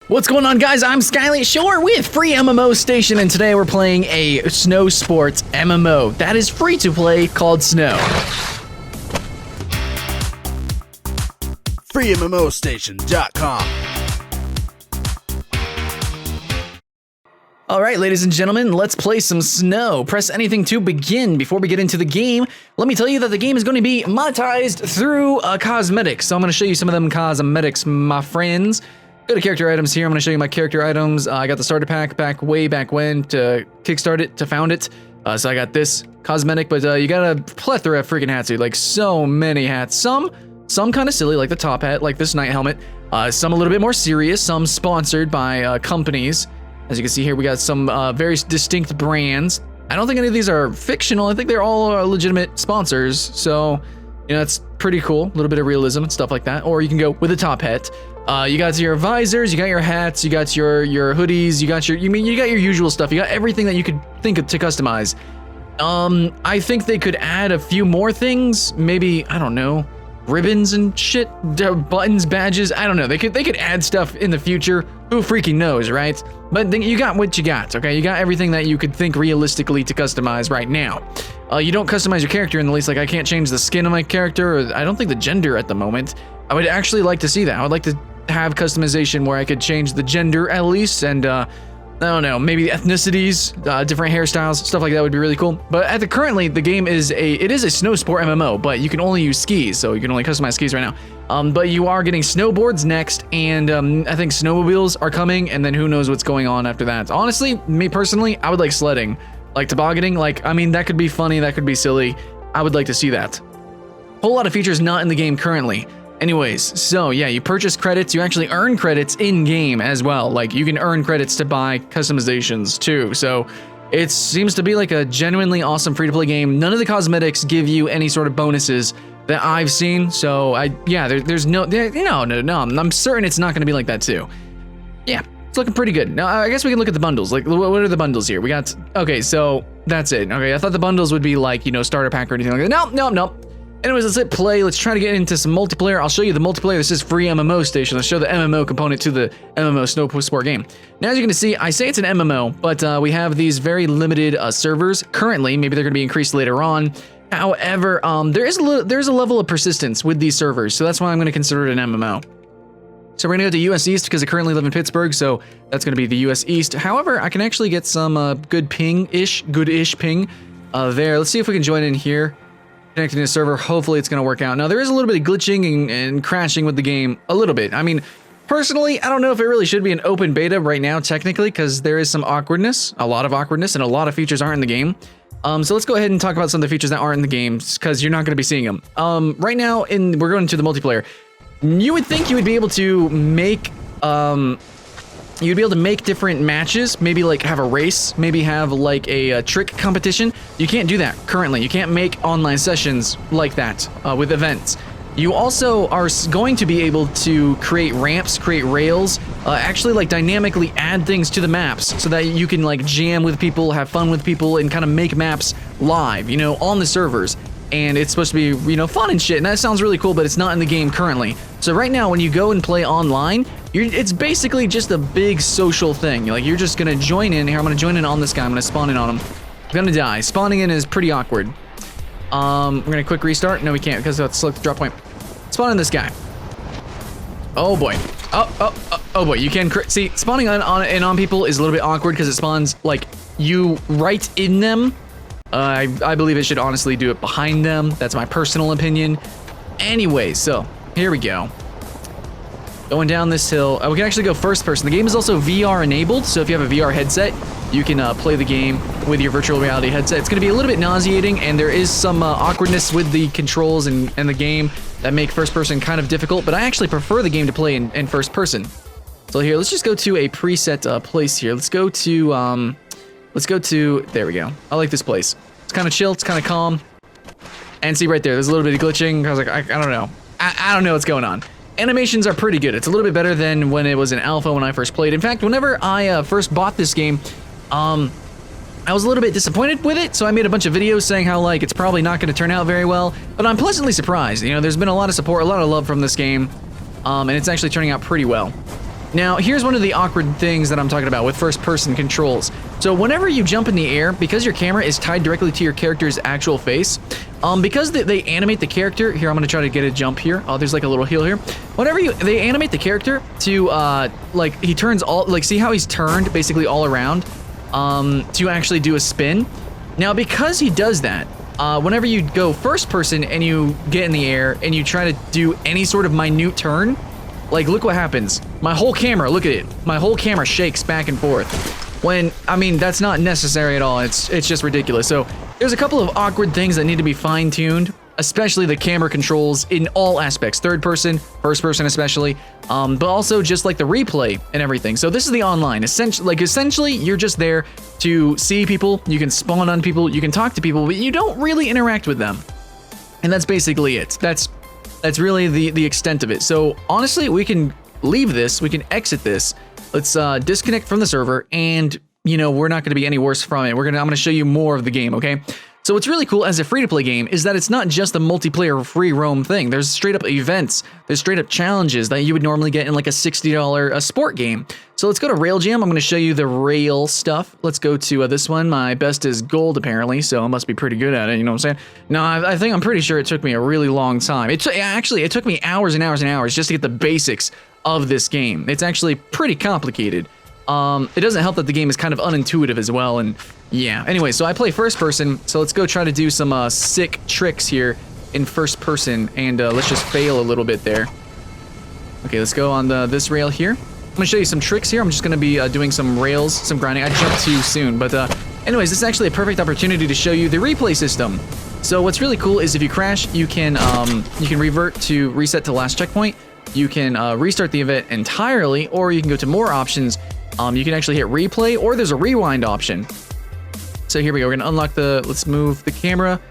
What's going on, guys? I'm Skyly Shore with FreeMMOStation, and today we're playing a snow sports MMO that is free to play called Snow. FreeMMOStation.com. Alright, ladies and gentlemen, let's play some Snow. Press anything to begin. Before we get into the game, let me tell you that the game is going to be monetized through Cosmetic. So I'm going to show you some of them cosmetics, my friends. Go to character items here. I'm going to show you my character items. I got the starter pack way back when to kickstart it, to found it. So I got this cosmetic, but you got a plethora of freaking hats, dude. Like so many hats. Some kind of silly, like the top hat, like this night helmet. Some a little bit more serious. Some sponsored by companies. As you can see here, we got some very distinct brands. I don't think any of these are fictional. I think they're all legitimate sponsors. So, you know, it's pretty cool. A little bit of realism and stuff like that. Or you can go with a top hat. You got your visors, you got your hats, you got your hoodies, you got your usual stuff. You got everything that you could think of to customize. I think they could add a few more things. Maybe, I don't know, ribbons and shit, buttons, badges. I don't know. They could add stuff in the future. Who freaking knows, right? But you got what you got, okay? You got everything that you could think realistically to customize right now. You don't customize your character in the least. Like, I can't change the skin of my character, or I don't think the gender at the moment. I would actually like to see that. I would like to have customization where I could change the gender at least, and I don't know, maybe ethnicities, different hairstyles, stuff like that would be really cool. But currently, the game is a snow sport MMO, but you can only use skis, so you can only customize skis right now. But you are getting snowboards next, and I think snowmobiles are coming, and then who knows what's going on after that. Honestly, me personally, I would like sledding, like tobogganing. Like, I mean, that could be funny, that could be silly. I would like to see that. Whole lot of features not in the game currently. Anyways, so yeah, you purchase credits, you actually earn credits in-game as well. Like, you can earn credits to buy customizations too. So it seems to be like a genuinely awesome free-to-play game. None of the cosmetics give you any sort of bonuses that I've seen. So there's no, I'm certain it's not going to be like that too. Yeah, it's looking pretty good. Now, I guess we can look at the bundles. Like, what are the bundles here? We got, okay, so that's it. Okay, I thought the bundles would be like, you know, starter pack or anything like that. No. Anyways, let's hit play. Let's try to get into some multiplayer. I'll show you the multiplayer. This is FreeMMOStation. Let's show the MMO component to the MMO snow sport game. Now, as you can see, I say it's an MMO, but we have these very limited servers currently. Maybe they're going to be increased later on. However, there's a level of persistence with these servers, so that's why I'm going to consider it an MMO. So we're going to go to US East because I currently live in Pittsburgh, so that's going to be the US East. However, I can actually get some good ping-ish ping there. Let's see if we can join in here. Connecting to the server, hopefully it's going to work out. Now, there is a little bit of glitching and crashing with the game, a little bit. I mean, personally, I don't know if it really should be an open beta right now, technically, because there is some awkwardness, a lot of awkwardness, and a lot of features aren't in the game. So let's go ahead and talk about some of the features that aren't in the game, because you're not going to be seeing them. Right now, we're going to the multiplayer. You would think you would be able to make, you'd be able to make different matches, maybe like have a race, maybe have like a trick competition. You can't do that currently. You can't make online sessions like that with events. You also are going to be able to create ramps, create rails, actually like dynamically add things to the maps so that you can like jam with people, have fun with people, and kind of make maps live, you know, on the servers. And it's supposed to be, you know, fun and shit, and that sounds really cool, but it's not in the game currently. So right now, when you go and play online, it's basically just a big social thing. You're just gonna join in. Here, I'm gonna join in on this guy. I'm gonna spawn in on him. I'm gonna die. Spawning in is pretty awkward. We're gonna quick restart. No, we can't because that's select the drop point. Spawn in this guy. Oh boy. Oh boy. You can see spawning on people is a little bit awkward because it spawns like you right in them. I believe it should honestly do it behind them. That's my personal opinion. Anyway, so here we go. Going down this hill. We can actually go first person. The game is also VR enabled, so if you have a VR headset, you can play the game with your virtual reality headset. It's going to be a little bit nauseating, and there is some awkwardness with the controls and the game that make first person kind of difficult, but I actually prefer the game to play in first person. So here, let's just go to a preset place here. Let's go to, there we go. I like this place. It's kind of chill, it's kind of calm. And see right there, there's a little bit of glitching. I was like, I don't know. I don't know what's going on. Animations are pretty good. It's a little bit better than when it was in alpha when I first played. In fact, whenever I first bought this game, I was a little bit disappointed with it, so I made a bunch of videos saying how, like, it's probably not going to turn out very well, but I'm pleasantly surprised. You know, there's been a lot of support, a lot of love from this game, and it's actually turning out pretty well. Now, here's one of the awkward things that I'm talking about with first-person controls. So whenever you jump in the air, because your camera is tied directly to your character's actual face, because they animate the character, here, I'm gonna try to get a jump here. Oh, there's like a little hill here. Whenever they animate the character to, like, he turns all, like, see how he's turned basically all around, to actually do a spin? Now, because he does that, whenever you go first person and you get in the air and you try to do any sort of minute turn, like, look what happens. My whole camera, look at it. My whole camera shakes back and forth. When, I mean, that's not necessary at all. It's just ridiculous. So there's a couple of awkward things that need to be fine-tuned, especially the camera controls in all aspects. Third person, first person especially, but also just like the replay and everything. So this is the online. Essentially, you're just there to see people. You can spawn on people. You can talk to people, but you don't really interact with them. And that's basically it. That's really the extent of it. So honestly, we can leave this, we can exit this. Let's disconnect from the server, and you know, we're not going to be any worse from it. I'm going to show you more of the game, okay? So what's really cool as a free-to-play game is that it's not just a multiplayer free roam thing. There's straight up events, there's straight up challenges that you would normally get in like a $60 sport game. So let's go to Rail Jam. I'm going to show you the rail stuff. Let's go to this one. My best is gold apparently, so I must be pretty good at it, you know what I'm saying? No, I think I'm pretty sure it took me a really long time. Actually, it took me hours and hours and hours just to get the basics of this game. It's actually pretty complicated. It doesn't help that the game is kind of unintuitive as well, and yeah. Anyway, so I play first person, so let's go try to do some sick tricks here in first person, and let's just fail a little bit there. Okay, let's go on this rail here. I'm gonna show you some tricks here. I'm just gonna be doing some rails, some grinding. I jumped too soon, but anyways, this is actually a perfect opportunity to show you the replay system. So what's really cool is if you crash, you can reset to last checkpoint. You can restart the event entirely, or you can go to more options. You can actually hit replay, or there's a rewind option. So here we go. We're gonna unlock let's move the camera,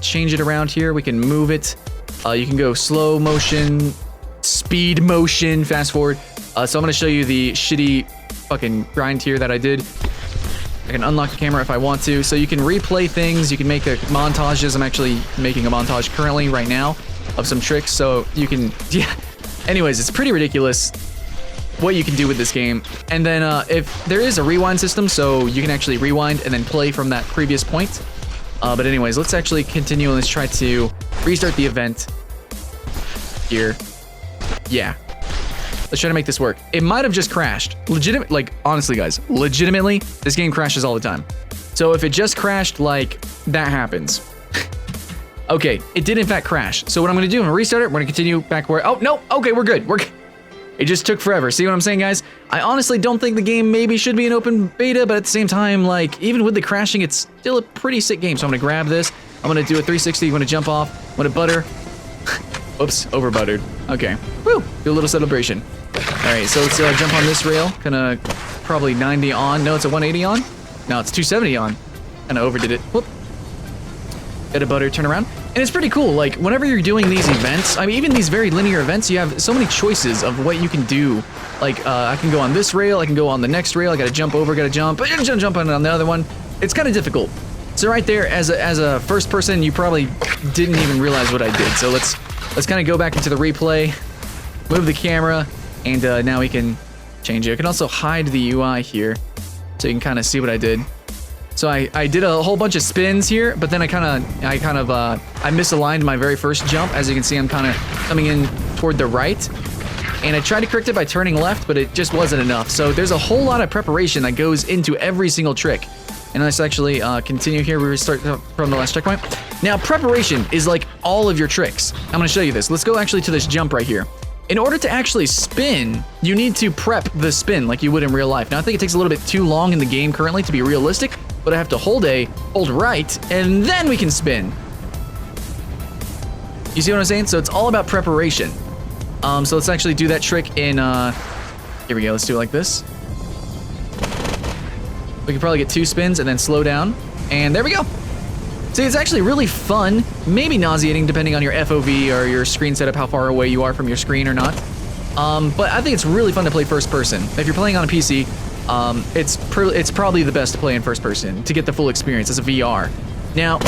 change it around here. We can move it. You can go slow motion, speed motion, fast forward. So I'm gonna show you the shitty fucking grind here that I did. I can unlock the camera if I want to. So you can replay things. You can make montages. I'm actually making a montage currently right now of some tricks. So you can, yeah. Anyways, it's pretty ridiculous what you can do with this game. And then if there is a rewind system, so you can actually rewind and then play from that previous point. But anyways, let's actually continue and let's try to restart the event here. Yeah. Let's try to make this work. It might have just crashed. Like, honestly, guys, legitimately, this game crashes all the time. So if it just crashed, like, that happens. Okay, it did in fact crash. So what I'm gonna do, I'm gonna restart it. We're gonna continue back where, oh, no, okay, we're good. It just took forever. See what I'm saying, guys? I honestly don't think the game maybe should be an open beta, but at the same time, like, even with the crashing, it's still a pretty sick game. So I'm gonna grab this. I'm gonna do a 360. I'm gonna jump off. I'm gonna butter. Oops, over buttered. Okay. Woo! Do a little celebration. All right, so let's jump on this rail. Gonna probably 90 on. No, it's a 180 on. No, it's 270 on. Kinda overdid it. Whoop. Get a butter, turn around. And it's pretty cool, like, whenever you're doing these events, I mean, even these very linear events, you have so many choices of what you can do. Like, I can go on this rail, I can go on the next rail, I gotta jump over, gotta jump on the other one. It's kind of difficult. So right there, as a first person, you probably didn't even realize what I did. So let's kind of go back into the replay, move the camera, and now we can change it. I can also hide the UI here, so you can kind of see what I did. So I did a whole bunch of spins here, but then I misaligned my very first jump. As you can see, I'm kind of coming in toward the right. And I tried to correct it by turning left, but it just wasn't enough. So there's a whole lot of preparation that goes into every single trick. And let's actually continue here. We restart from the last checkpoint. Now, preparation is like all of your tricks. I'm gonna show you this. Let's go actually to this jump right here. In order to actually spin, you need to prep the spin like you would in real life. Now, I think it takes a little bit too long in the game currently to be realistic, but I have to hold right, and then we can spin. You see what I'm saying? So it's all about preparation. So let's actually do that trick in, here we go, let's do it like this. We can probably get 2 spins and then slow down, and there we go. See, it's actually really fun, maybe nauseating depending on your FOV or your screen setup, how far away you are from your screen or not. But I think it's really fun to play first person. If you're playing on a PC, it's probably the best to play in first person to get the full experience as a VR. Now,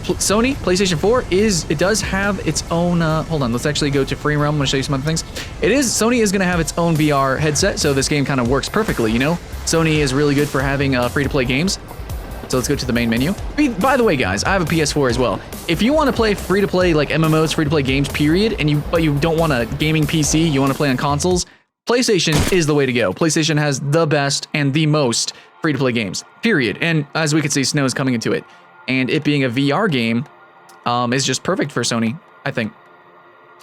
Sony PlayStation 4 it does have its own. Hold on, let's actually go to FreeRoam. I'm gonna show you some other things. Sony is gonna have its own VR headset, so this game kind of works perfectly. You know, Sony is really good for having free-to-play games. So let's go to the main menu. By the way, guys, I have a PS4 as well. If you want to play free-to-play like MMOs, free-to-play games, period, but you don't want a gaming PC, you want to play on consoles, PlayStation is the way to go. PlayStation has the best and the most free-to-play games, period. And as we can see, Snow is coming into it. And it being a VR game is just perfect for Sony, I think.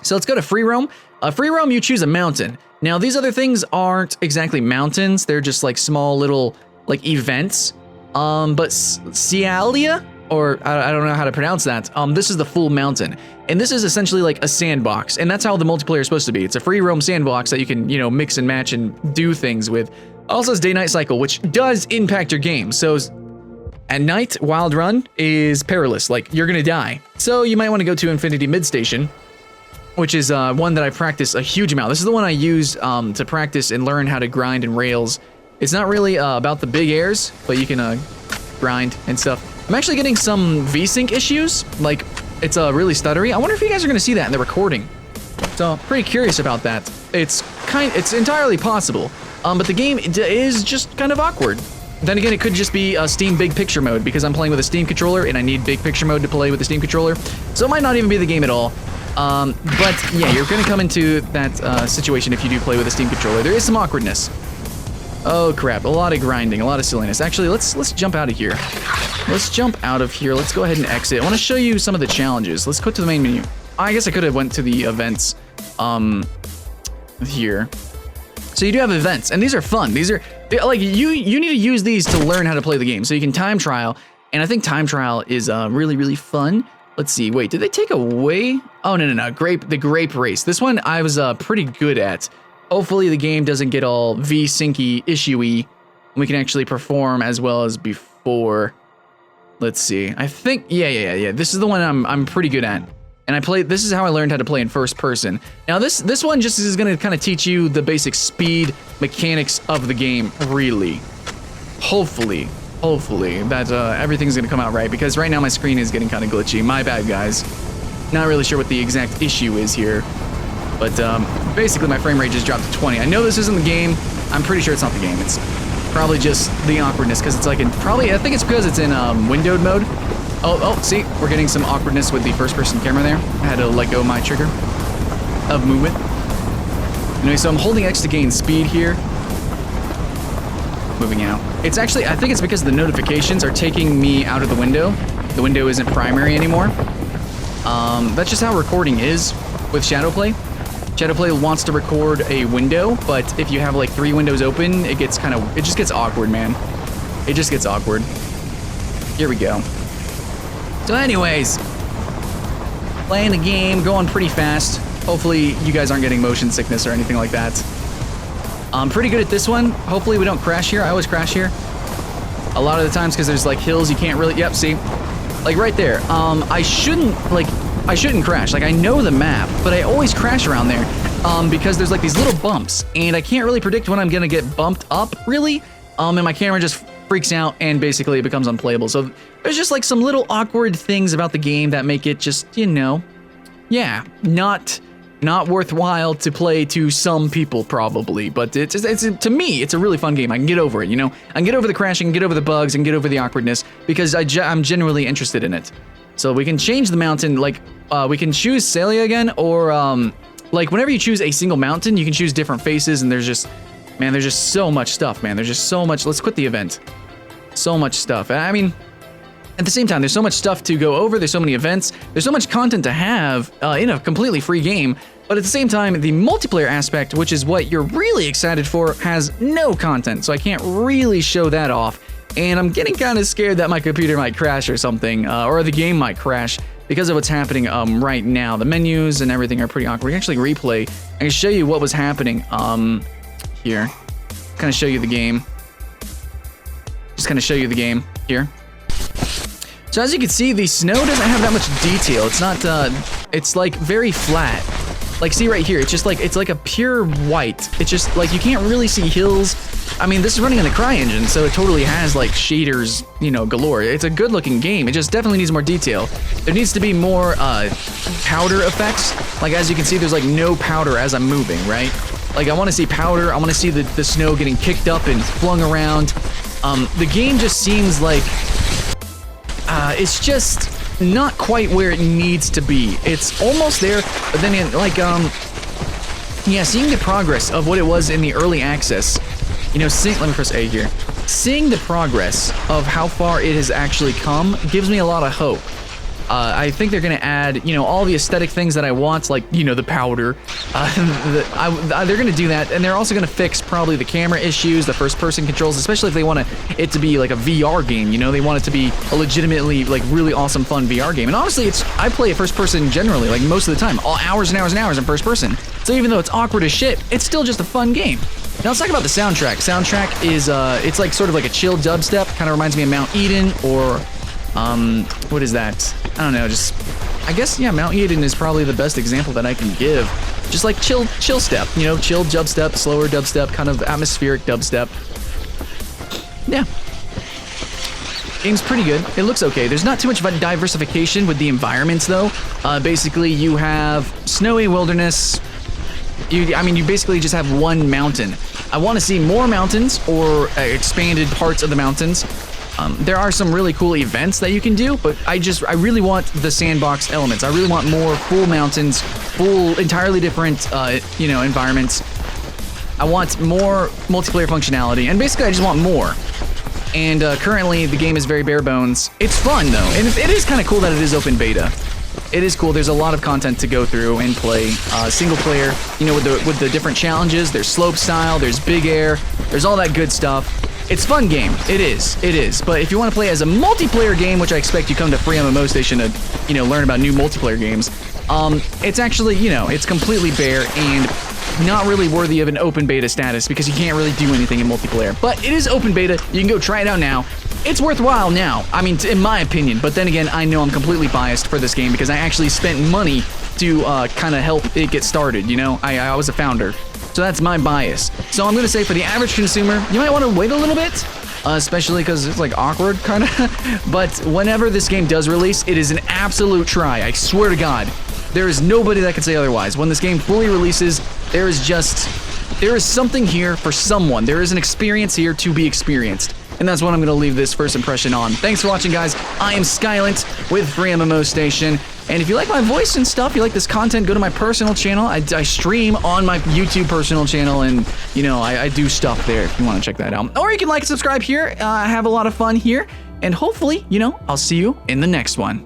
So let's go to FreeRoam. FreeRoam, you choose a mountain. Now, these other things aren't exactly mountains. They're just like small little like events. But Cialia, or I don't know how to pronounce that. This is the full mountain, and this is essentially like a sandbox, and that's how the multiplayer is supposed to be. It's a free roam sandbox that you can, you know, mix and match and do things with. Also, has day-night cycle, which does impact your game. So at night, Wild Run is perilous, like you're gonna die. So you might want to go to Infinity Mid Station, which is one that I practice a huge amount. This is the one I use to practice and learn how to grind in Rails. It's not really about the big airs, but you can grind and stuff. I'm actually getting some VSync issues, like it's really stuttery. I wonder if you guys are gonna see that in the recording. So pretty curious about that. It's entirely possible, but the game is just kind of awkward. Then again, it could just be Steam Big Picture mode because I'm playing with a Steam controller and I need Big Picture mode to play with the Steam controller. So it might not even be the game at all. But yeah, you're gonna come into that situation if you do play with a Steam controller. There is some awkwardness. Oh crap, a lot of grinding, a lot of silliness. Actually, let's jump out of here. Let's jump out of here. Let's go ahead and exit. I want to show you some of the challenges. Let's go to the main menu. I guess I could have went to the events here. So you do have events, and these are fun. These are like you need to use these to learn how to play the game. So you can time trial, and I think time trial is really fun. Let's see. Wait, did they take away? Oh no. The grape race. This one I was pretty good at. Hopefully the game doesn't get all V-syncy issue-y. We can actually perform as well as before. Let's see. I think yeah. This is the one I'm pretty good at. And this is how I learned how to play in first person. Now this one just is gonna kind of teach you the basic speed mechanics of the game, really. Hopefully that everything's gonna come out right, because right now my screen is getting kind of glitchy. My bad, guys. Not really sure what the exact issue is here. But basically my frame rate just dropped to 20. I know this isn't the game. I'm pretty sure it's not the game. It's probably just the awkwardness, because it's like I think it's because it's in windowed mode. Oh, see, we're getting some awkwardness with the first-person camera there. I had to let go of my trigger of movement. Anyway, so I'm holding X to gain speed here. Moving out. It's actually, I think it's because the notifications are taking me out of the window. The window isn't primary anymore. That's just how recording is with Shadowplay. Shadowplay wants to record a window, but if you have like 3 windows open, it just gets awkward, man. It just gets awkward. Here we go. So anyways, playing the game, going pretty fast. Hopefully you guys aren't getting motion sickness or anything like that. I'm pretty good at this one. Hopefully we don't crash here. I always crash here. A lot of the times because there's like hills you can't really, yep, see? Like right there. I shouldn't crash. Like I know the map, but I always crash around there because there's like these little bumps and I can't really predict when I'm gonna get bumped up, really. And my camera just freaks out and basically it becomes unplayable. So there's just like some little awkward things about the game that make it just, you know, yeah, not worthwhile to play to some people probably, but it's to me, it's a really fun game. I can get over it, you know? I can get over the crashing, get over the bugs, and get over the awkwardness because I'm genuinely interested in it. So we can change the mountain, like, we can choose Celia again, or, like, whenever you choose a single mountain, you can choose different faces, and there's just so much stuff, man. There's just so much. Let's quit the event. So much stuff. I mean, at the same time, there's so much stuff to go over. There's so many events. There's so much content to have in a completely free game. But at the same time, the multiplayer aspect, which is what you're really excited for, has no content. So I can't really show that off. And I'm getting kind of scared that my computer might crash or something, or the game might crash because of what's happening right now. The menus and everything are pretty awkward. We can actually replay. I can show you what was happening here. Kind of show you the game. Just kind of show you the game here. So as you can see, the snow doesn't have that much detail. It's not, it's like very flat. Like see right here, it's just like, it's like a pure white. It's just like, you can't really see hills. I mean, this is running in the CryEngine, so it totally has like shaders, you know, galore. It's a good looking game. It just definitely needs more detail. There needs to be more powder effects. Like as you can see, there's like no powder as I'm moving, right? Like I want to see powder. I want to see the snow getting kicked up and flung around. The game just seems like it's just not quite where it needs to be. It's almost there, but then yeah, seeing the progress of what it was in the early access, you know, let me press A here. Seeing the progress of how far it has actually come gives me a lot of hope. I think they're gonna add, you know, all the aesthetic things that I want, like, you know, the powder. They're gonna do that, and they're also gonna fix probably the camera issues, the first-person controls, especially if they want it to be like a VR game. You know, they want it to be a legitimately like really awesome, fun VR game. And honestly, I play it first-person generally, like most of the time, all hours and hours and hours in first-person. So even though it's awkward as shit, it's still just a fun game. Now let's talk about the soundtrack. Soundtrack is it's like sort of like a chill dubstep. Kind of reminds me of Mount Eden or what is that? I don't know, just, I guess, yeah, Mount Eden is probably the best example that I can give. Just like chill step, you know, chill dubstep, slower dubstep, kind of atmospheric dubstep. Yeah. Game's pretty good. It looks okay. There's not too much of a diversification with the environments, though. Basically, you have snowy wilderness. I mean, you basically just have one mountain. I want to see more mountains or expanded parts of the mountains. There are some really cool events that you can do, but I really want the sandbox elements. I really want more full mountains, full, entirely different, you know, environments. I want more multiplayer functionality, and basically I just want more. And currently the game is very bare bones. It's fun though, and it is kind of cool that it is open beta. It is cool. There's a lot of content to go through and play. Single player, you know, with the different challenges. There's slope style. There's big air. There's all that good stuff. It's a fun game. It is. But if you want to play as a multiplayer game, which I expect you come to FreeMMOStation to, you know, learn about new multiplayer games, it's actually, you know, it's completely bare and not really worthy of an open beta status because you can't really do anything in multiplayer. But it is open beta. You can go try it out now. It's worthwhile now. I mean, in my opinion. But then again, I know I'm completely biased for this game because I actually spent money to kind of help it get started, you know? I was a founder. So that's my bias. So I'm going to say for the average consumer, you might want to wait a little bit, especially because it's like awkward kind of. But whenever this game does release, it is an absolute try. I swear to God, there is nobody that can say otherwise. When this game fully releases, there is something here for someone. There is an experience here to be experienced. And that's what I'm going to leave this first impression on. Thanks for watching, guys. I am Skylent with FreeMMOStation. And if you like my voice and stuff, you like this content, go to my personal channel. I stream on my YouTube personal channel, and, you know, I do stuff there if you want to check that out. Or you can like and subscribe here. I have a lot of fun here. And hopefully, you know, I'll see you in the next one.